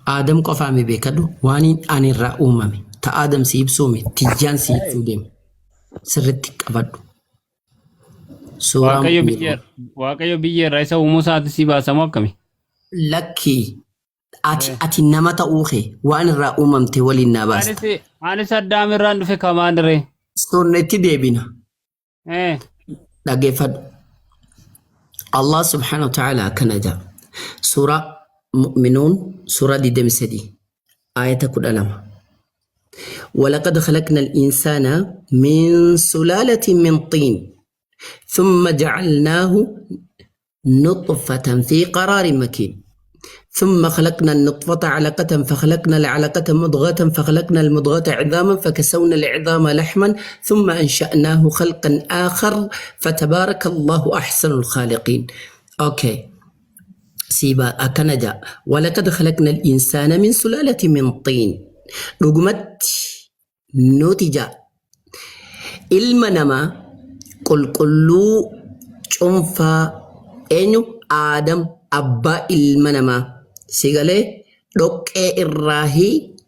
Adam qofaami beekadhu waan ani irraa uumame ta Adam si ibsuume tijjaan si ibsuu deema sirritti qabadhu. Suuraa mu'minun waaqayyo biyya irraa isa uumuu isaati si baasamu akkami? lakkii ati nama ta'uu kee waan irraa uumamte waliin naa baasta. Anis Addaam irraan dhufe kamaandire. Sunnetti deebina. Dhaggeeffadhu. Allah subhanahu wa ta'ala akkana jedha. Suuraa mu'minuun suuraa 23 ayata 12. ولقد خلقنا الإنسان من سلالة من طين ثم جعلناه نطفة في قرار مكين ثم خلقنا النطفة علقة فخلقنا العلقة مضغة فخلقنا المضغة عظاما فكسونا العظام لحما ثم أنشأناه خلقا آخر فتبارك الله أحسن الخالقين. أوكي سيبا أكنجا ولقد خلقنا الإنسان من سلالة من طين رقمت نتيجة المنما قلقلو شنفا أنو آدم أبا المنما سيغالي دوكي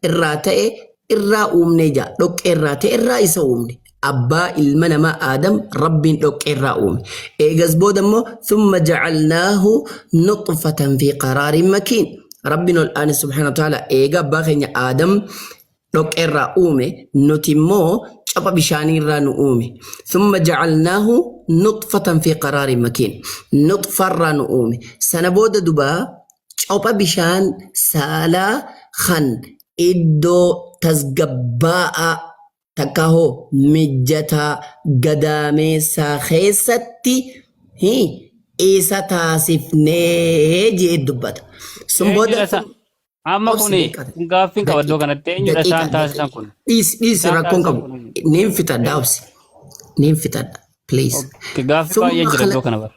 الراتي الراؤمني جا دوكي الراتي الرائسة أمني أبا المنما آدم رب دوكي الراؤمني إيغاز بودمو ثم جعلناه نطفة في قرار مكين ربنا الآن سبحانه وتعالى إيغا باخي آدم دوكي الراؤمي نتمو شبا بشاني الرانؤومي ثم جعلناه نطفة في قرار مكين نطفة الرانؤومي سنبود دبا شبا بشان سالا خن إدو تزقباء تكاهو مجتا قدامي ساخيستي هي إيسا تاسفني جي دبتا سنبود amma kuni gaaffiin qabadoo kanatti eenyudha isaan taasisan kun? Dhiisi rakkoon qabu. Niin fitadha obsi. Niin fitadha. Please. Gaaffii baay'ee jira iddoo kana bara.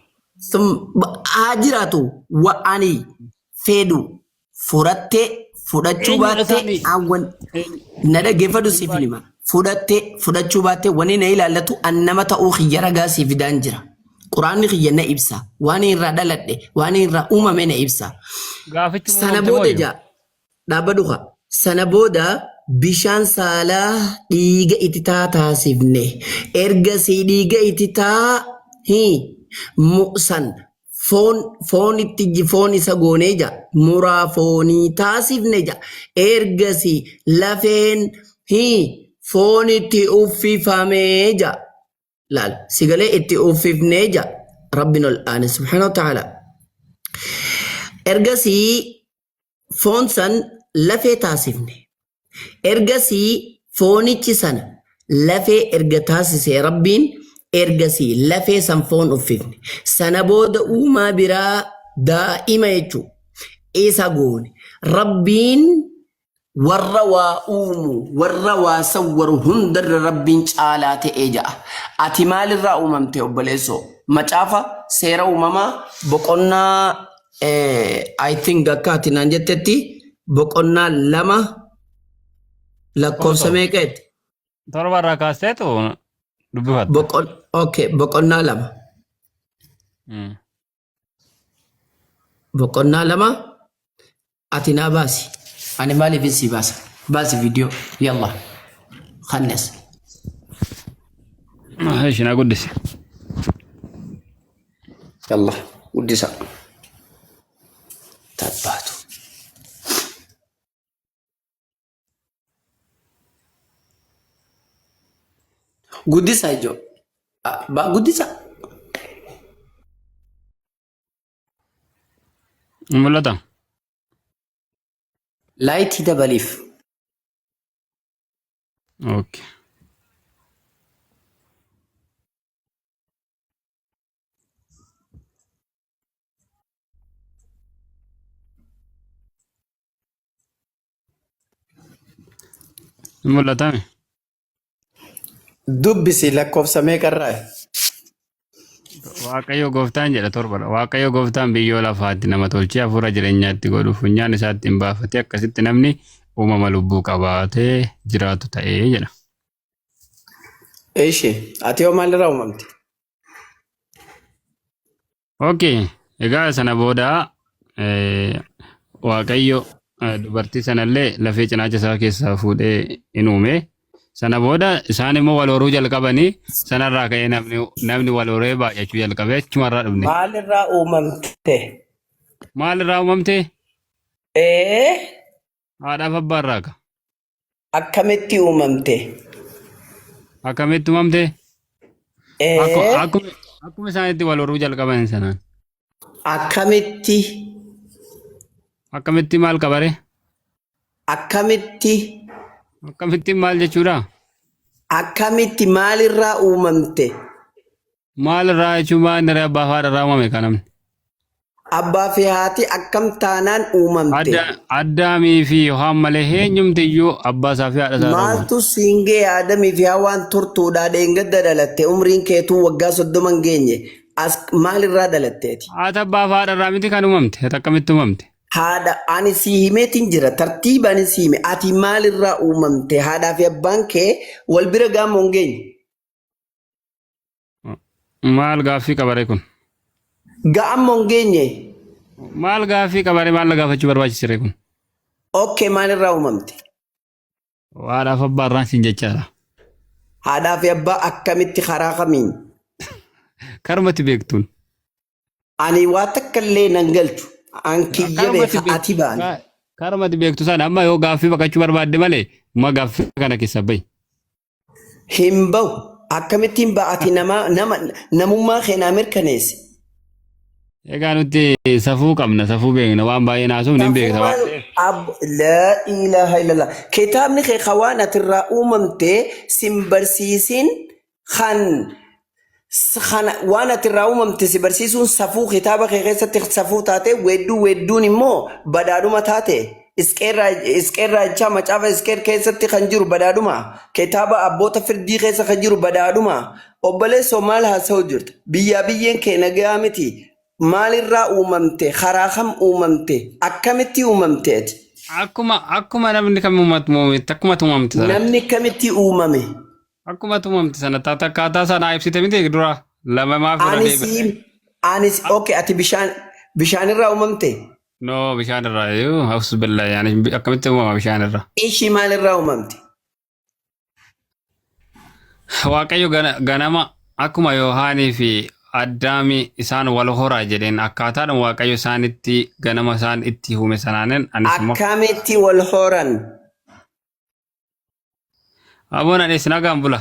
Haa jiraatu wa'ani fedhu fudhattee fudhachuu baattee awwan na dhaggeeffadhu siif hima. Fudhattee fudhachuu baattee wanni na ilaallatu an nama ta'uu xiyya ragaa siif fidaan jira. Quraanni xiyya na ibsa. Waan irraa dhaladhe waan irraa uumame na ibsa. Sana booda jaa. Dhaabadhuqa sana booda bishaan saalaa dhiiga itti taasifne ergasii dhiiga itti mu'san foon isa goonee jaa muraa foonii taasifne jaa ergasii lafeen foon itti uffifamee jaa laal sigalee itti uffifnee jaa rabbin ol aane subhanahu wa ta'ala ergasii foon san lafee taasifne ergasii foonichi sana lafee erga taasise rabbiin ergasii lafee san foon uffifne sana booda uumaa biraa daa'ima jechuu isa goone rabbiin warra waa uumu warra waa sawwaru hundarra rabbiin caalaa ta'ee ja'a ati maalirraa uumamte obboleessoo macaafa seera uumamaa boqonnaa I think akkaatiin naan jettetti boqonnaa 2 lakkoofsa meeqeeti? Torba irraa kaasteetu dubbifatta. Okay, boqonnaa 2. Boqonnaa 2 ati naa baasi. Ani maaliif si baasa? Baasi viidiyoo yalla khannes. Ishina guddise. Yalla guddisa. Tabbatu. Guddisa ijo. Ba guddisa. Mul'ata. Laayitii dabaliif. Okay. Mul'atame. Dubbisi lakkoofsa meeqarraa? Waaqayyo gooftaan jedha torbadha. Waaqayyo gooftaan biyyoo lafaatti nama tolchee hafuura jireenyaatti godhu funyaan isaatti hin baafatee akkasitti namni uumama lubbuu qabaatee jiraatu ta'ee jedha. Eeshi, ati yoo maalirraa uumamte? Okay, egaa sana booda Waaqayyo dubartii sanallee lafee cinaacha isaa keessaa fuudhee in uume. Sana booda isaan immoo wal horuu jalqabanii sanarraa ka'ee namni wal horee baay'achuu jalqabee achumarraa dhufne. Maalirraa uumamte? Maalirraa uumamte? Haadhaaf abbaarraa ka. Akkamitti uumamte? Akkamitti uumamte? Akkuma isaanitti wal horuu jalqaban sanaan. Akkamitti? Akkamitti maal qabare? Akkamitti? Akkamitti maal jechuudha? Akkamitti maalirraa uumamte? Maalirraa jechuun maalirraa abbaa fi haadharraa uumame kan namni? Abbaa fi haati akkam taanaan uumamte? Addaamii fi Yohaan malee eenyumtiyyuu abbaa isaa fi haadha isaa uumame. Maaltu siingee Aadamii fi Hawaan turtuudha dheengadda dhalatte umriin keetuu waggaa 30 hin geenye maalirraa dhalatteeti? Haati abbaa fi haadharraa miti kan uumamte. Ati akkamitti uumamte? Haadha ani si himeetiin jira tartiiba ani si hime ati maalirraa uumamte haadhaa fi abbaan kee wal bira gaamoo hin geenye. Maal gaaffii qabare kun? Gaamoo hin geenye. Maal gaaffii qabare maal gaafachuu barbaachisire kun? Okay maalirraa uumamte? Haadhaaf abbaarraan siin jechaadha. Haadhaa fi abbaa akkamitti karaa kamiin? Karumatti beektuun. Ani waa takka illee nan galchu. Ankiyya beeka ati baane. Karumatti beektu sana amma yoo gaaffii baqachuu barbaadde malee ma gaaffii kana keessa bahi. Hin bahu akkamittiin ba'ati namummaa keenyaa mirkaneessi. Egaa nuti safuu qabna safuu beekna waan baay'ee naasuuf ni beekta waan ta'eef. Laa ilaaha illallah. Kitaabni kee waan atirraa uumamte sin barsiisin kan waan atirraa uumamte si barsiisuun safuu kitaaba kee keessatti safuu taate wedduun immoo badhaadhuma taate isqeerraa jechaa macaafa isqeer keessatti kan jiru badhaadhuma kitaaba abboota firdii keessa kan jiru badhaadhuma obboleessoo maal haasa'u jirta biyyeen kee nagaa miti maalirraa uumamte karaa kam uumamte akkamitti uumamteeti? Akkuma namni kam uumamte akkuma uumamte sana. Namni kamitti uumame? Akkuma uumamte sana akkaataa sana ibsite miti dura lama maaf dura deebi'e. Anis okay ati bishaanirraa uumamte? No bishaanirraa yoo hawus billa yaani akkamitti uumama bishaanirraa. Ishii maalirraa uumamte? Waaqayyo ganama akkuma Yohaanii fi Addaami isaan wal horaa jedheen akkaataadhaan Waaqayyo isaanitti ganama isaan itti uume sanaanen akkamitti wal horan? Aboon adees nagaan bula.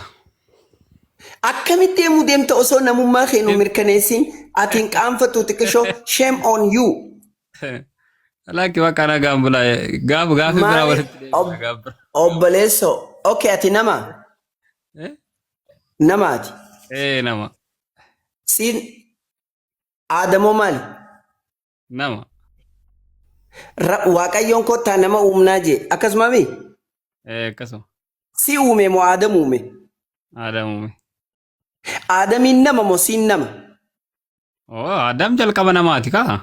Akkamitti deemuu deemta osoo namummaa keenu mirkaneessin atiin qaanfattu xiqqishoo shame on you. Lakki bakka nagaan bula gaafi biraa walitti deemta. Obboleessoo okay ati nama? Namaati? Nama. Siin Aadamoo maali? Nama. Waaqayyoon kottaa nama uumnaa jee akkasuma mi? Akkasuma. Si uume moo Aadam uume? Aadam uume. Aadamiin nama moo siin nama? Aadam jalqaba namaati kaa?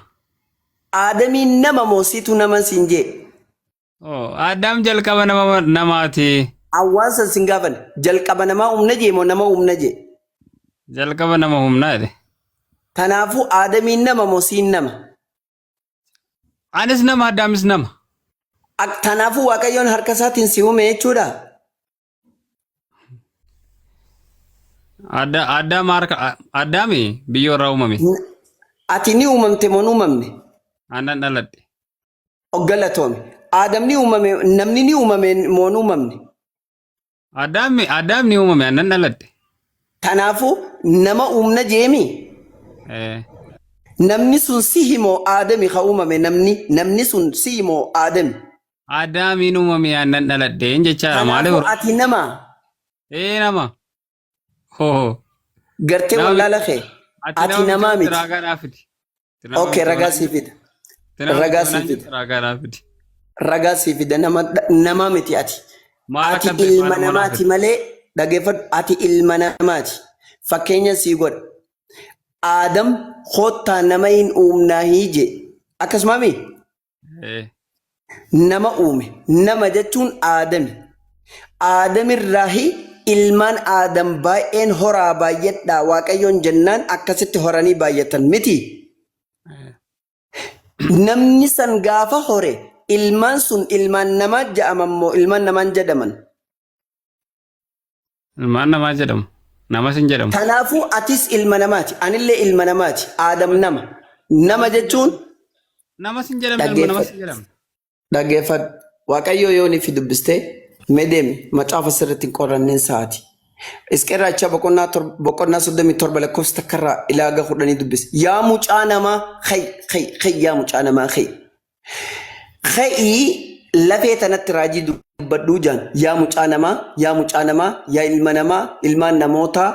Aadamiin nama moo siitu nama siin jee? Aadam jalqaba namaati. Hawaasa sin gaafan jalqaba nama uumna jee moo nama uumna jee? Jalqaba nama uumnaa jedhe. Kanaafuu Aadamiin nama moo siin nama? Anis nama Adaamis nama. Kanaafuu Waaqayyoon harka isaatiin si uume jechuudha. Addaami biyyoorraa uumame. Ati ni uumamte moo uumamne? Aannan dhaladhe. Galatoome. Aadam ni uumame namni ni uumame moo uumamne? Addaam ni uumame aannan dhaladhe. Kanaafuu nama uumna jeemi? Namni sun si himoo Aadami ka uumame namni sun si himoo Aadami? Aadaamiin uumame aannan dhaladhe jechaadha maaliif? Kanaafuu ati nama? Nama. Gartee wallaala kee? Ati namaa miti? Okay ragaa sii fida. Ragaa sii fida nama miti ati. Ati ilma namaati malee dhageeffadhu ati ilma namaati. Fakkeenya sii godha. Aadam kottaa nama hin uumnaa hiije akkasuma mi? Nama uume nama jechuun Aadami. Aadamirraahi ilmaan Aadam baay'een horaa baay'adhaa Waaqayyoon jennaan akkasitti horanii baay'atan miti. Namni san gaafa hore ilmaan sun ilmaan namaa jedhaman moo ilmaan namaan jedhaman? Ilmaan namaa jedhamu. Namas hin jedhamu. Kanaafuu atis ilma namaati. Anillee ilma namaati. Aadam nama. Nama jechuun Namas hin jedhamne ilma namas hin jedhamne. dhaggeeffadhu. Waaqayyoo yoo ni fi dubbistee meedeemi macaafa sirriitti hin qoranneen sa'aati. Isqeerraa acha boqonnaa 37 lakkoofsa takkarraa ilaaga 10 dubbise. Yaa mucaa namaa yaa mucaa namaa lafee tanatti raajii dubbadhuu jaan yaa mucaa namaa yaa ilma namaa ilmaan namootaa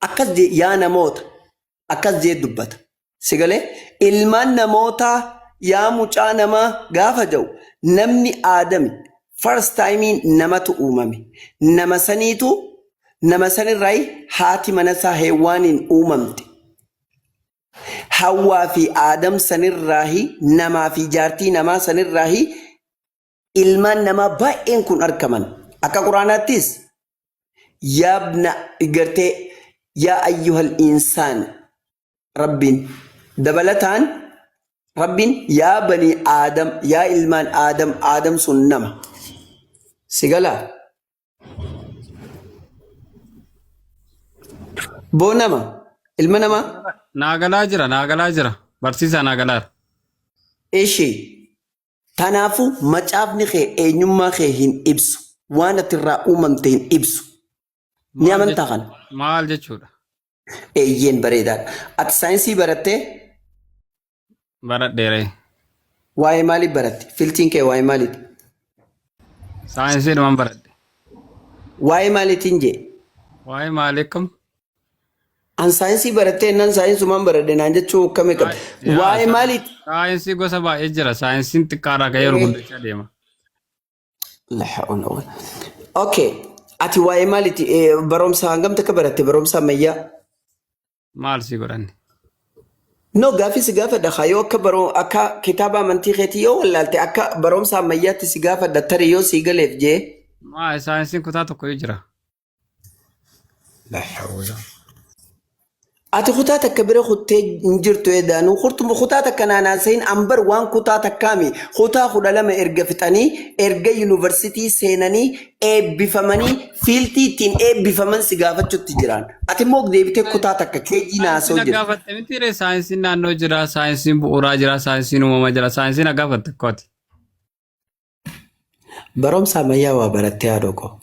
akkas yaa namoota akkas jee dubbata. Sigalee ilmaan namootaa yaa mucaa namaa gaafa jedhu namni aadami first time namatu uumame nama sanirraa haati manasaa heewwaaniin uumamte. Hawwaa fi Aadam sanirraa namaa fi jaartii namaa sanirraa ilmaan namaa baay'een kun argaman. Akka Quraanaattis yaabna gartee yaa ayyuhal insaan rabbiin dabalataan rabbiin yaa banii Aadam yaa ilmaan Aadam sun nama. Sigalaa boo nama ilma namaa. Naagalaa jira. Barsiisaa naagalaara. Ishee kanaafuu macaafni kee eenyummaa kee hin ibsu. Waan ati irraa uumamte hin ibsu. Ni amantaa kana. Maal jechuudha? Eeyyeen bareedaadha. Ati saayinsii barattee? Baradheere. Waa'ee maaliif baratte? Filtiin kee waa'ee maaliiti? Saayinsii dhumaan baradhe. Waa'ee maaliitiin jee? Waa'ee maalii kam? An saayinsii barattee nan saayinsumaan baradhe naan jechuu akkami qaba. Waa'ee maaliiti? Saayinsii gosa baay'ee jira. Saayinsiin xiqqaarraa ka'ee gurguddachaa deema. Okay. Ati waa'ee maaliiti? Barumsa hangam takka baratte? Barumsa ammayyaa? Maal si godhanne? No gaafii si gaafadha. Yoo akka kitaaba amantii keetii yoo wallaalte akka barumsa ammayyaatti si gaafadha tarii yoo sii galeef jee. Saayinsiin kutaa tokko yoo jira. Ati kutaa takka bira kuttee hin jirtu eedaanuu kutaa takka naanaasayin ambar waan kutaa takkaami kutaa 12 erga fixanii erga yuunivarsiitii seenanii eebbifamanii fiiltii ittiin eebbifaman si gaafachuutti jiran. Ati immoo deebitee kutaa takka keejii naasoo jirti. Gaafatte miti saayinsiin naannoo jira, saayinsiin bu'uuraa jira, saayinsiin uumama jira, saayinsiin gaafatte kooti. Barumsa ammayyaa waa barattee haadhoo koo.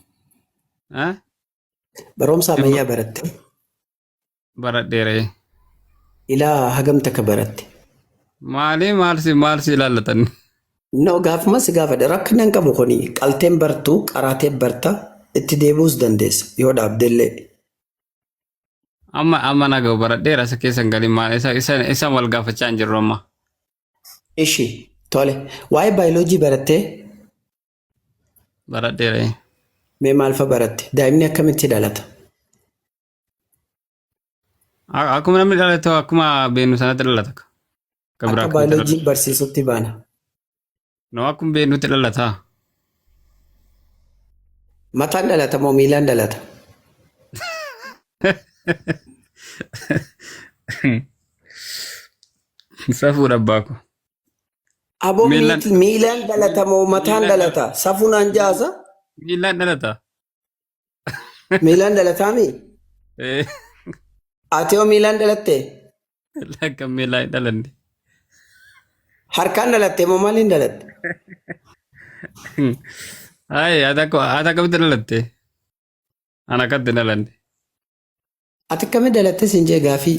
Barumsa ammayyaa barattee. Baradheere. Ilaa hagam takka baratte. Maal si ilaallatan? No gaafuma si gaafadha rakkinaan qabu kuni qalteen bartuu qaraateen barta itti deebi'uus dandeessa yoo dhaabdellee. Amma naga'u baradheera isa keessan galii maal isa wal gaafachaa hin jirru amma. Ishii tole waa'ee baayoloojii barattee? Baradheere. Mee maalfa baratte? Daa'imni akkamitti dhalata? Akkuma namni dhalatu akkuma beenu sanatti dhalata. Akka baayoloojii barsiisutti baana. No akkuma beenutti dhalata. Mataan dhalata moo miilaan dhalata? Safuu dhabbaako. Aboo miilaan dhalata moo mataan dhalata? Safuun an jaasa? Miilaan dhalata. Miilaan dhalataa mi? Ati yoo miilaan dhalatte? Lakka miilaan hin dhalanne. Harkaan dhalatte moo maaliin dhalatte? Ati akkamitti dhalatte? Ana akkatti dhalanne. Ati akkamitti dhalatte siin jee gaafii?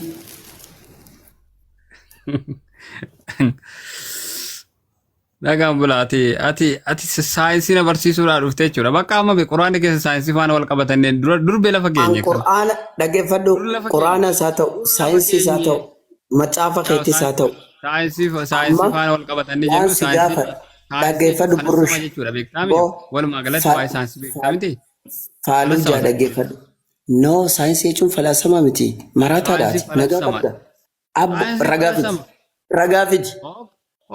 Dhagaan bulaa ati saayinsii na barsiisuudhaan dhufte jechuudha. Bakka amma quraana keessa saayinsii faana wal qabatanii durbee lafa keenya. Quraana dhaggeeffadhu quraanas haa ta'u saayinsiis haa ta'u macaafa keettis haa ta'u. Saayinsii faana wal qabatanii jennu saayinsii dhaggeeffadhu burrush. Walumaa galatti waa'ee saayinsii beektaa miti. Faaluun jaa dhaggeeffadhu. No saayinsii jechuun falaasama miti maraataadhaati nagaa qabda. Ragaa fidi.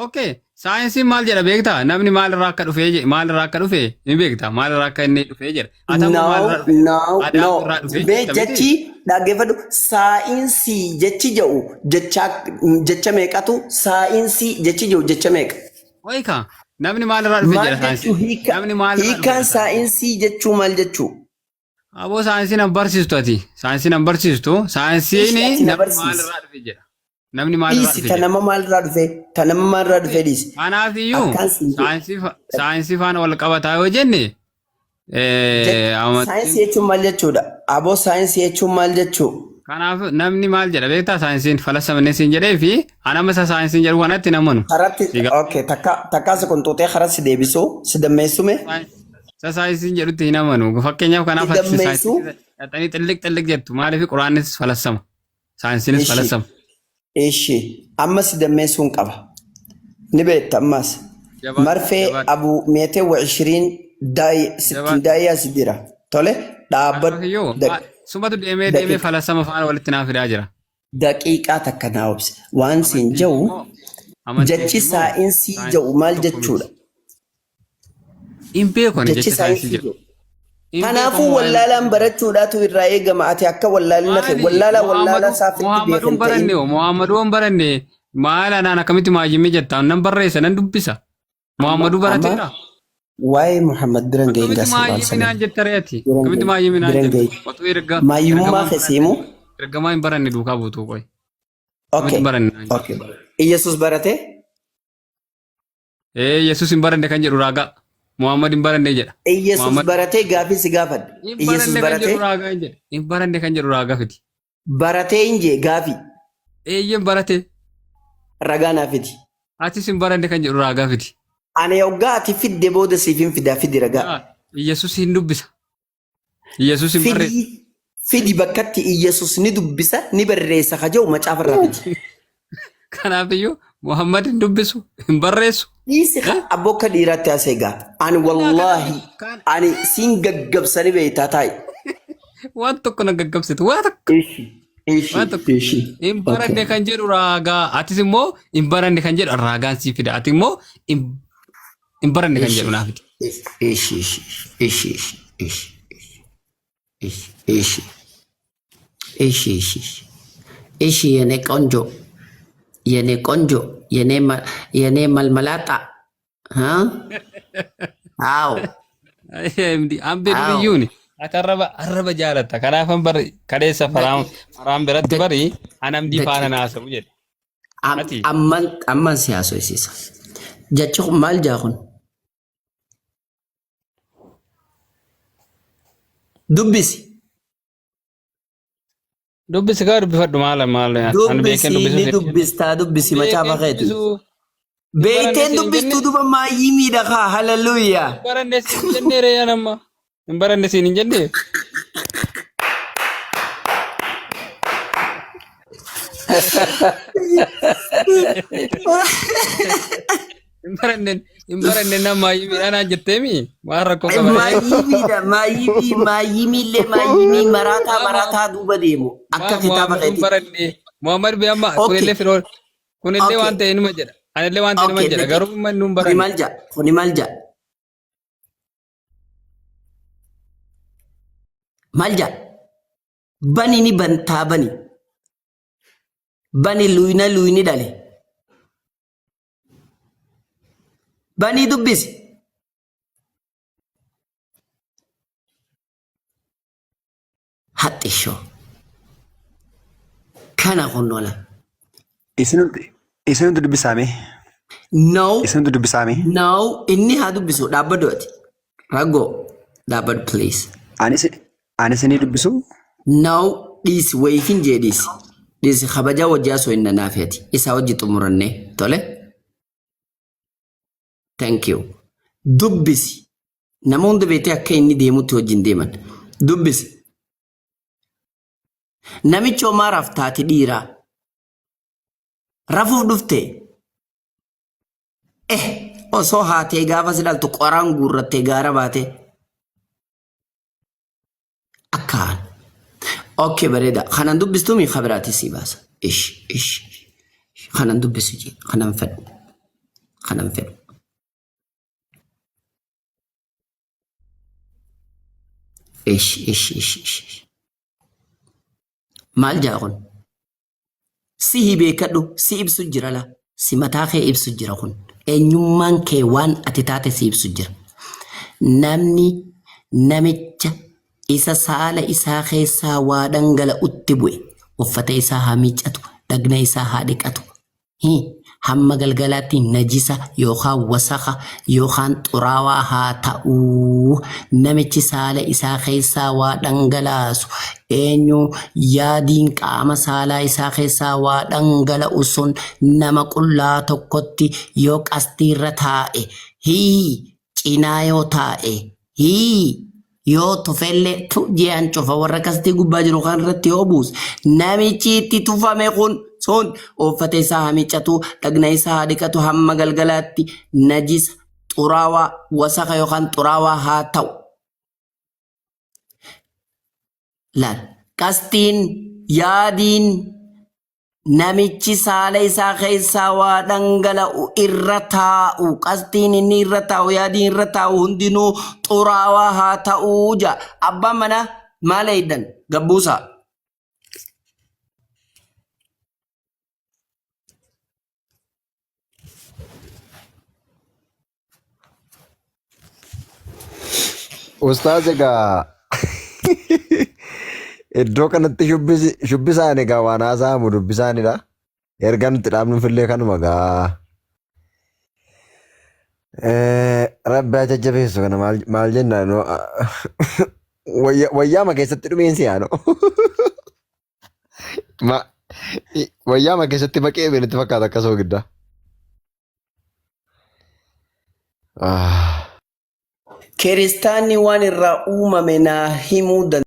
Okay. Saayinsiin maal jedha beektaa? Namni maalirraa akka dhufe ni beektaa? Maalirraa akka inni dhufee jedha. No. Jechi dhaggeeffadhu saayinsii jechi jedhu jecha meeqatu saayinsii jechi jedhu jecha meeqa? Wayka namni maal irraa dhufe Maal jedha jechuu saayinsii. Namni maal irraa dhufe hiikaan jedha saayinsii. saayinsii jechuu maal jechuu? Aboo saayinsiin an barsiistu ati. Saayinsiin an barsiistu. Saayinsiin Ati na namni maal barsiisi. irraa dhufe jedha. Namni maal irraa Dhiisi dhufe ta jedha. nama maalirraa dhufe? Ta nama maalirraa dhufe dhiisi. Kanaaf iyyuu Akkaan siin jedhu. saayinsii faana wal qabataa yoo jenne Saayinsii jechuun maal jechuudha? Aboo saayinsii jechuun maal jechuu? kanaaf namni maal jedha beektaa saayinsiin falasamne siin jedhee fi anama isa saayinsiin jedhu kanatti namanu. Karatti okay takkaas kun tuutee karaa si deebisuu si dammeessume. Isa saayinsiin jedhutti hin amanu. Fakkeenyaaf kanaaf ati Dammeessuu? saayinsii dhaxanii xilliq jettu maaliif quraannis falasama. Saayinsiinis Ishi. falasama. Ishi amma si dammeessuun qaba. Ni beekta ammas. Jabaa- Marfee jabaa- abu meetee wa 20 sittin daayaa si dira. Tole dhaabbadhu. Kanaafiyyu sumatu deemee daqiiqa. falasama faana walitti naaf fidaa jira. Daqiiqaa takka naa obsi. Waan siin jedhu jechi saayinsii jedhu maal jechuudha? Hin beekone Jechi jechi saayinsii saayinsii jedhu. jedhu. Kanaafuu wallaalaan barachuudhaatu irraa eegama. Ati akka wallaalina ta'e wallaala saafitti Muhammaduun beekan baranne ta'in. Muhammaduun baranne maal anaan akkamitti maayimee jettaa nan barreessa nan dubbisa. Muhammaduu barateera. Waa'ee Muhammad biran ga'e Akkamitti gaasa maayimee naan jetta re'ati. Biran Akkamitti ga'e. maayimee naan Biran jetta. ga'e. Otuu erga Maayyummaa keessiimu. ergamaa hin baranne duukaa buutuu qoy. Okay. Akkamitti baranne naan jetta. Okay. Iyesus barate? Yesus hin baranne kan jedhu raagaa. Muhammad hin baranne jedha. Iyesus Muhammad- baratee gaafii si gaafadha. Hin Iyesus baranne kan jedhu baratee raagaa hin jedhe. Hin baranne kan jedhu raagaa fiti. baratee hin jee gaafii Eeyyeen barate. ragaa naa fidi. Atis hin baranne kan jedhu raagaa fiti. Ani yoggaa ati fidde booda siif hin fidaa fidi ragaa. Yesus hin dubbisa. Yesus hin barreessa. Fidi bakkatti Iyesus ni dubbisa ni barreessa ka jedhu macaafarraa fidi. Kanaafiyyuu Muhammad hin dubbisu hin barreessu. Dhiisi abbooka dhiiraatti as eegaa. Ani wallaahi ani siin gaggabsanii beektaa taa'i. Waan tokko na gaggabsitu waan tokko. Waan tokko. Hin baranne kan jedhu raagaa. Atis immoo hin baranne kan jedhu raagaan sii fida. Ati immoo hin baranne kan jedhu naaf fida. እሺ የኔ ቆንጆ የኔ ቆንጆ የኔ መልመላጣ አዎ Ambee duriyyuun ati arraba jaalatta. Kanaafan bari kadeessa faraan biratti bari anamdii faana naasamu jedhe. Ati amman siyaasoo isiisa jechi kun maal jaa kun dubbisi dubbisi gaa dubbifadhu maal ani beekeen dubbisi ni dubbistaa dubbisi macaafa keetu beekteen dubbistuu duba maayyii miidhagaa hallelujaa baranne siin hin jennee reeyyaa namma hin baranne siin hin jennee. Hin baranne nama maayyii miidhaan jetteemi waan rakkoo qaba. maayyimiillee maayyimii marataa duuba deemu akka kitaaba keetii. Muhammad bee amma kunillee firoo kunillee waan ta'e numa jedha. Anillee waan ta'e numa jedha garuu uummanni nun baranne. Kuni maal jaa? Maal jaa? Bani ni bantaa bani. Bani luyni dhale. Bani dubbisi. Haxxishoo. Kana kunnola. Isintu dubbisaame. No. Isintu dubbisaame. No. Inni haa dubbisu dhaabbadhu ati. Raggoo. Dhaabbadhu please. Ani isinii dubbisu. No. Dhiisi wayifin jee dhiisi. Dhiisi kabajaa wajjii asoo hin nanaafeeti. Isaa wajji xumurannee. Tole. Thank you. Dubbisi. Nama hunda beetee akka inni deemutti wajjin deeman. Dubbisi. Namichi homaaraaf taati dhiiraa. Rafuuf dhufte. Osoo haatee gaafa silaaltu qoraan guurrattee gaara baate. Akkaan. Okay bareeda. Kanan dubbistu mi kabiraati si baasa. Ish. Kanan dubbisu jee. Kanan fedhu. Kanan fedhu. Ish. Maal jaa kun? Si beekadhu si ibsu jira la. Si mataa kee ibsu jira kun. eenyummaan kee waan ati taate si ibsu jira. Namni namicha isa saala isaa keessaa waa dhangala'utti bu'e uffata isaa haa miiccatu, dhagna isaa haa dhiqatu. Hamma galgalaatti najisa yookaan wasakha yookaan xuraawaa haa ta'uu. Namichi saala isaa keessaa waa dhangalaasu eenyu yaadiin qaama saalaa isaa keessaa waa dhangala'u sun nama qullaa tokkotti yoo qastiirra taa'e cinaa yoo taa'e yoo tufellee je'an cufa warra qastii gubbaa jiru kan irratti yoo buuse namichi itti tufame kun sun uffata isaa haa miiccatu, dhagna isaa haa dhiqatu, hamma galgalaatti najisa xuraawaa wasakha yookaan xuraawaa haa ta'u. Laal qastiin yaadiin namichi saala isaa keessaa waa dhangala'u irra taa'u, qastiin inni irra taa'u, yaadiin irra taa'u hundinuu xuraawaa haa ta'uu jaa. Abbaan mana maal eeddan gabbuusaa? Ustaaz egaa iddoo kanatti shubbisaan egaa waan haasa'amu dubbisaanidha. Erga nuti dhaabnu fillee kanuma gaa. Rabbi haa jajjabeessu kana maal jennaan wayyaama keessatti dhumeensi yaano. Wayyaama keessatti baqee beelatti fakkaata akka soogidda. Kiristaanni waan irraa uumame naa himuu